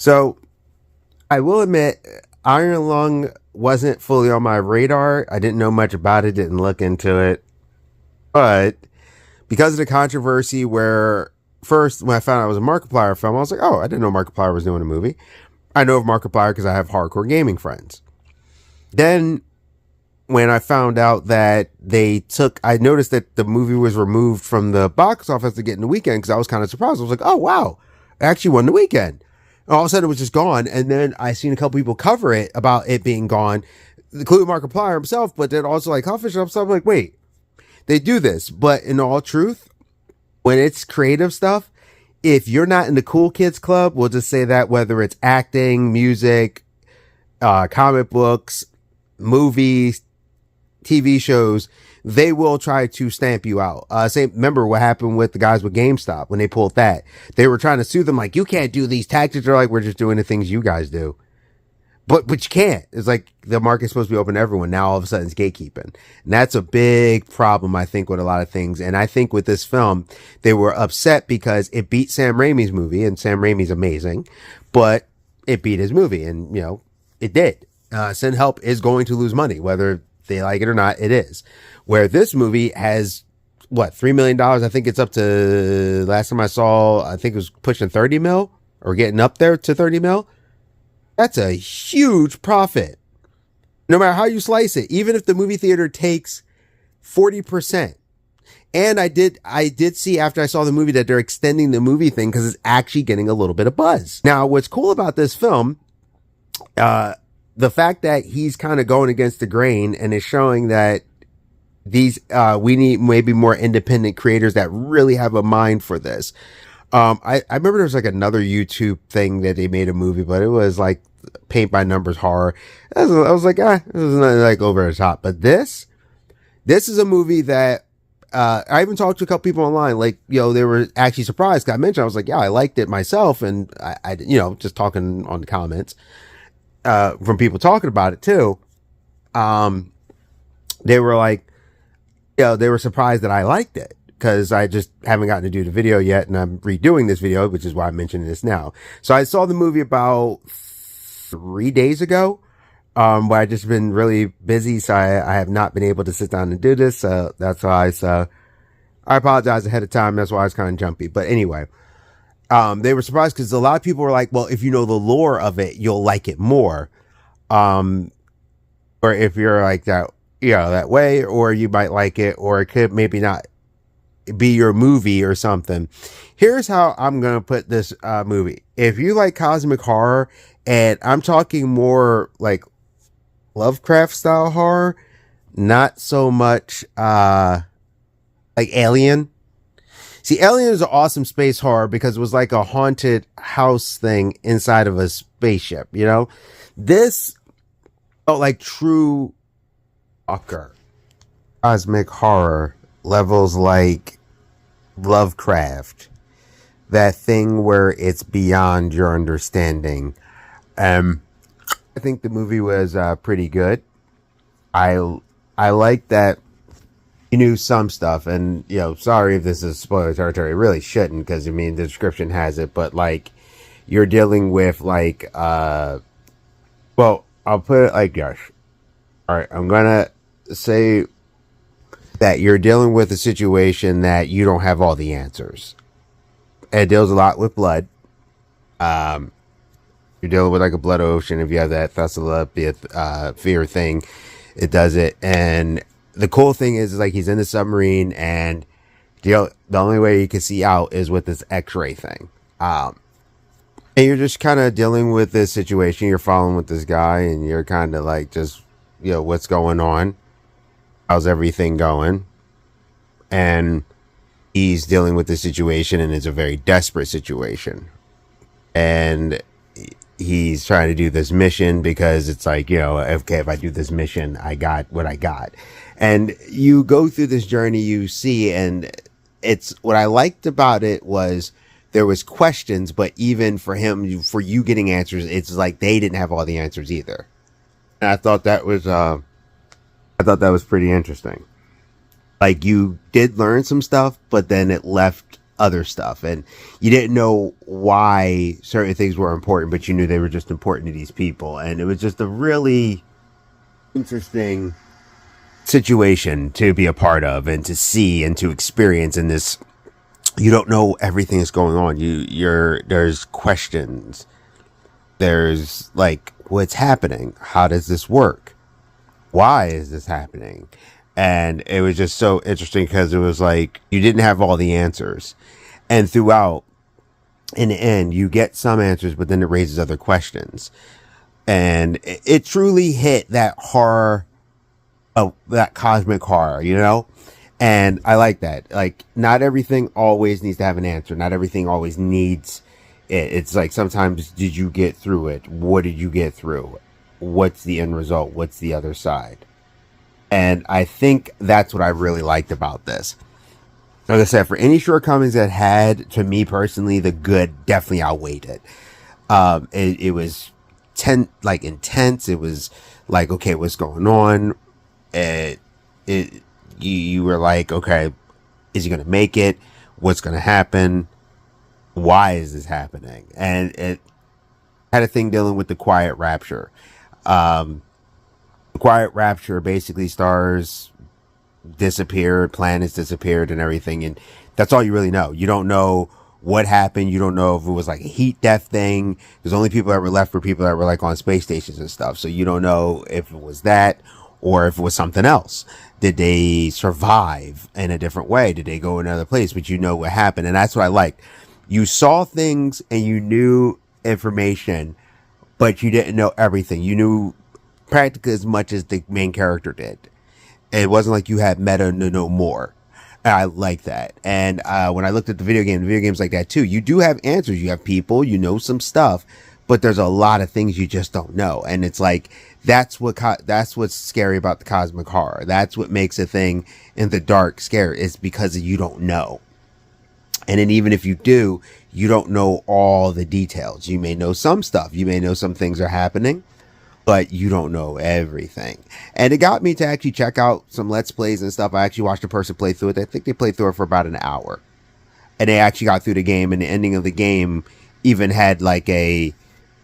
So I will admit, Iron Lung wasn't fully on my radar. I didn't know much about it, didn't look into it. But because of the controversy where first, when I found out it was a Markiplier film, I was like, oh, I didn't know Markiplier was doing a movie. I know of Markiplier because I have hardcore gaming friends. Then when I found out that I noticed that the movie was removed from the box office to get in the weekend because I was kind of surprised. I was like, oh, wow, it actually won the weekend. And all of a sudden it was just gone. And then I seen a couple people cover it about it being gone, including Markiplier himself, but then also like Hufflepuff and stuff. I'm like, wait, they do this. But in all truth, when it's creative stuff, if you're not in the cool kids club, we'll just say that whether it's acting, music, comic books, movies, TV shows, they will try to stamp you out. Remember what happened with the guys with GameStop when they pulled that? They were trying to sue them like, you can't do these tactics. They're like, we're just doing the things you guys do. But you can't. It's like the market's supposed to be open to everyone. Now all of a sudden it's gatekeeping. And that's a big problem, I think, with a lot of things. And I think with this film, they were upset because it beat Sam Raimi's movie, and Sam Raimi's amazing, but it beat his movie, and, it did. Send Help is going to lose money, whether they like it or not, it is. Where this movie has, $3 million? I think it's up to, last time I saw, I think it was pushing 30 mil or getting up there to 30 mil. That's a huge profit. No matter how you slice it, even if the movie theater takes 40%. And I did see after I saw the movie that they're extending the movie thing because it's actually getting a little bit of buzz. Now, what's cool about this film, the fact that he's kind of going against the grain and is showing that we need maybe more independent creators that really have a mind for this. I remember there was like another YouTube thing that they made a movie, but it was like paint by numbers horror. I was like, this is not like over the top, but this is a movie that, I even talked to a couple people online, like, they were actually surprised. I mentioned, I was like, yeah, I liked it myself. And I just talking on the comments, from people talking about it too. They were like, they were surprised that I liked it. Because I just haven't gotten to do the video yet, and I'm redoing this video, which is why I'm mentioning this now. So I saw the movie about 3 days ago, but I've just been really busy, so I have not been able to sit down and do this. That's why I apologize ahead of time. That's why I was kind of jumpy. But anyway, they were surprised because a lot of people were like, well, if you know the lore of it, you'll like it more. Or if you're like that, that way, or you might like it, or it could maybe not be your movie or something. Here's how I'm going to put this movie. If you like cosmic horror, and I'm talking more like Lovecraft style horror, not so much like Alien. See, Alien is an awesome space horror because it was like a haunted house thing inside of a spaceship, This felt like true cosmic horror levels like Lovecraft, that thing where it's beyond your understanding. I think the movie was pretty good. I like that you knew some stuff, and sorry if this is spoiler territory. It really shouldn't, because the description has it, but like you're dealing with like I'll put it like this. All right, I'm gonna say that you're dealing with a situation that you don't have all the answers. It deals a lot with blood. You're dealing with like a blood ocean. If you have that Thessalopia fear thing, it does it. And the cool thing is like he's in the submarine, and the only way you can see out is with this X-ray thing. And you're just kind of dealing with this situation. You're following with this guy, and you're kind of like just what's going on. How's everything going? And he's dealing with the situation, and it's a very desperate situation. And he's trying to do this mission because it's like, okay, if I do this mission, I got what I got. And you go through this journey, you see, and it's what I liked about it was there was questions, but even for you getting answers, it's like they didn't have all the answers either. And I thought that was pretty interesting. Like you did learn some stuff, but then it left other stuff, and you didn't know why certain things were important, but you knew they were just important to these people, and it was just a really interesting situation to be a part of and to see and to experience in this. You don't know everything that's going on. There's questions. There's like, what's happening? How does this work? Why is this happening? And it was just so interesting because it was like you didn't have all the answers. And throughout, in the end, you get some answers, but then it raises other questions. And it truly hit that horror, that cosmic horror, you know? And I like that. Like, not everything always needs to have an answer. Not everything always needs it. It's like sometimes, did you get through it? What did you get through? What's the end result? What's the other side? And I think that's what I really liked about this. Like I said, for any shortcomings that had, to me personally, the good definitely outweighed it. It was intense. It was like, okay, what's going on? You were like, okay, is he going to make it? What's going to happen? Why is this happening? And it had a thing dealing with the quiet rapture. Quiet rapture basically stars disappeared, planets disappeared, and everything, and that's all you really know. You don't know what happened. You don't know if it was like a heat death thing. There's only people that were left were people that were like on space stations and stuff. So you don't know if it was that or if it was something else. Did they survive in a different way? Did they go another place? But you know what happened, and that's what I liked. You saw things and you knew information, but you didn't know everything. You knew practically as much as the main character did. It wasn't like you had meta to know more. And I like that. And when I looked at the video game's like that too. You do have answers. You have people, you know some stuff, but there's a lot of things you just don't know. And it's like, that's what's scary about the cosmic horror. That's what makes a thing in the dark scary. It's because you don't know. And then even if you do, you don't know all the details. You may know some stuff. You may know some things are happening, but you don't know everything. And it got me to actually check out some Let's Plays and stuff. I actually watched a person play through it. I think they played through it for about an hour. And they actually got through the game, and the ending of the game even had like a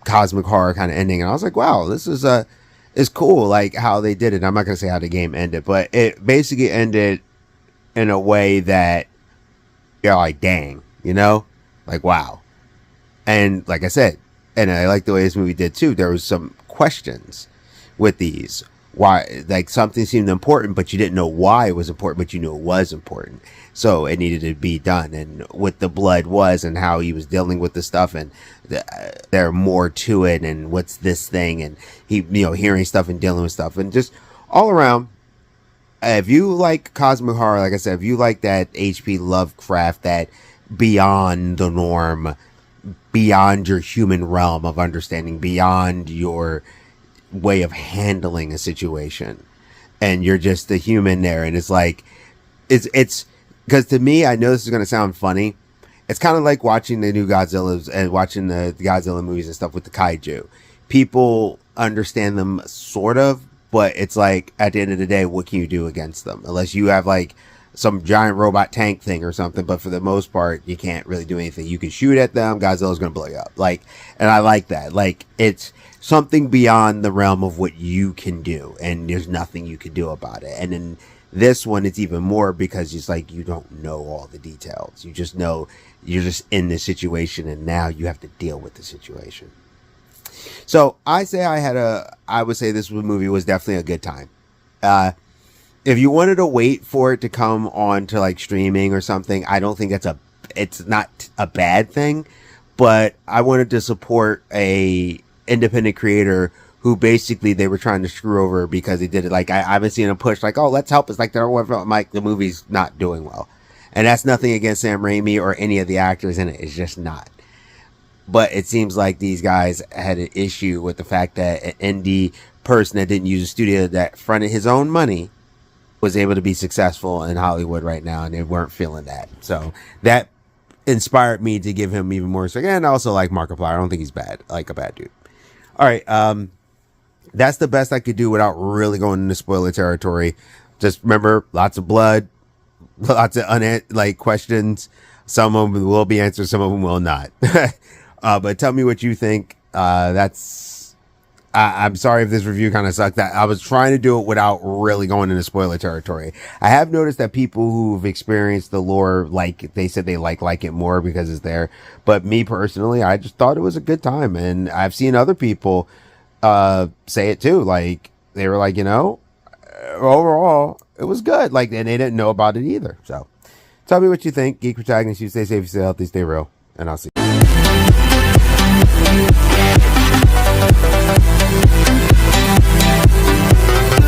cosmic horror kind of ending. And I was like, wow, this is it's cool, like how they did it. I'm not going to say how the game ended, but it basically ended in a way that you're like, dang, you know? Like, wow. And like I said, and I like the way this movie did too, there was some questions with these. Why, like something seemed important, but you didn't know why it was important, but you knew it was important. So it needed to be done. And what the blood was and how he was dealing with the stuff, and there more to it, and what's this thing, and he, you know, hearing stuff and dealing with stuff, and just all around. If you like cosmic horror, like I said, if you like that H.P. Lovecraft, that beyond the norm, beyond your human realm of understanding, beyond your way of handling a situation, and you're just the human there, and it's like, it's because to me, I know this is going to sound funny. It's kind of like watching the new Godzillas and watching the Godzilla movies and stuff with the kaiju. People understand them sort of, but it's like, at the end of the day, what can you do against them? Unless you have like some giant robot tank thing or something, but for the most part, you can't really do anything. You can shoot at them, Godzilla's going to blow you up. Like, and I like that. Like, it's something beyond the realm of what you can do, and there's nothing you can do about it. And then this one, it's even more because it's like, you don't know all the details. You just know you're just in this situation, and now you have to deal with the situation. So I would say this movie was definitely a good time. If you wanted to wait for it to come on to like streaming or something, I don't think it's not a bad thing, but I wanted to support a independent creator who basically they were trying to screw over because they did it. Like, I've been seeing them push like, oh, let's help us. Like, the movie's not doing well. And that's nothing against Sam Raimi or any of the actors in it. It's just not. But it seems like these guys had an issue with the fact that an indie person that didn't use a studio that fronted his own money was able to be successful in Hollywood right now, and they weren't feeling that. So that inspired me to give him even more respect. And I also like Markiplier. I don't think he's bad, like a bad dude. All right, that's the best I could do without really going into spoiler territory. Just remember, lots of blood, lots of questions, Some of them will be answered, some of them will not. But tell me what you think. I'm sorry if this review kind of sucked. That I was trying to do it without really going into spoiler territory. I have noticed that people who've experienced the lore, like they said, they like it more because it's there. But me personally, I just thought it was a good time, and I've seen other people say it too. Like they were like, overall, it was good. Like, and they didn't know about it either. So, tell me what you think. Geek Protagonists, you stay safe, stay healthy, stay real, and I'll see you.